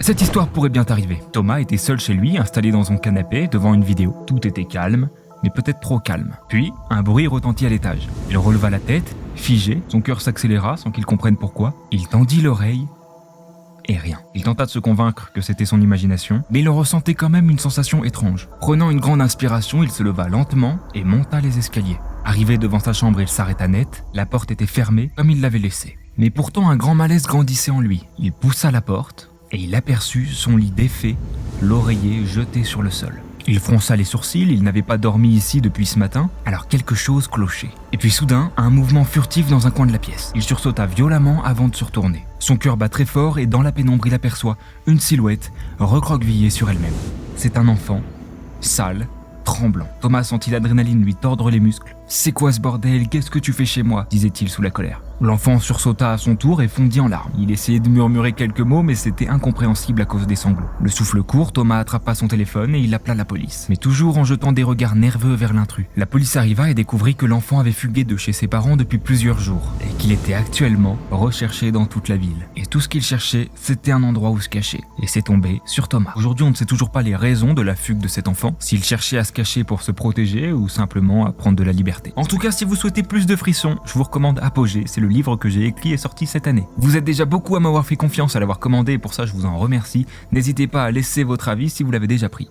Cette histoire pourrait bien t'arriver. Thomas était seul chez lui, installé dans son canapé, devant une vidéo. Tout était calme, mais peut-être trop calme. Puis, un bruit retentit à l'étage. Il releva la tête, figé, son cœur s'accéléra sans qu'il comprenne pourquoi. Il tendit l'oreille, et rien. Il tenta de se convaincre que c'était son imagination, mais il ressentait quand même une sensation étrange. Prenant une grande inspiration, il se leva lentement et monta les escaliers. Arrivé devant sa chambre, il s'arrêta net. La porte était fermée, comme il l'avait laissée. Mais pourtant, un grand malaise grandissait en lui. Il poussa la porte, et il aperçut son lit défait, l'oreiller jeté sur le sol. Il fronça les sourcils, il n'avait pas dormi ici depuis ce matin, alors quelque chose clochait. Et puis soudain, un mouvement furtif dans un coin de la pièce. Il sursauta violemment avant de se retourner. Son cœur bat très fort et dans la pénombre, il aperçoit une silhouette recroquevillée sur elle-même. C'est un enfant, sale, tremblant. Thomas sentit l'adrénaline lui tordre les muscles. « C'est quoi ce bordel? Qu'est-ce que tu fais chez moi ?» disait-il sous la colère. L'enfant sursauta à son tour et fondit en larmes. Il essayait de murmurer quelques mots, mais c'était incompréhensible à cause des sanglots. Le souffle court, Thomas attrapa son téléphone et il appela la police. Mais toujours en jetant des regards nerveux vers l'intrus. La police arriva et découvrit que l'enfant avait fugué de chez ses parents depuis plusieurs jours et qu'il était actuellement recherché dans toute la ville. Et tout ce qu'il cherchait, c'était un endroit où se cacher. Et c'est tombé sur Thomas. Aujourd'hui, on ne sait toujours pas les raisons de la fugue de cet enfant, s'il cherchait à se cacher pour se protéger ou simplement à prendre de la liberté. En tout cas, si vous souhaitez plus de frissons, je vous recommande Apogée, c'est le livre que j'ai écrit et sorti cette année. Vous êtes déjà beaucoup à m'avoir fait confiance, à l'avoir commandé et pour ça je vous en remercie. N'hésitez pas à laisser votre avis si vous l'avez déjà pris.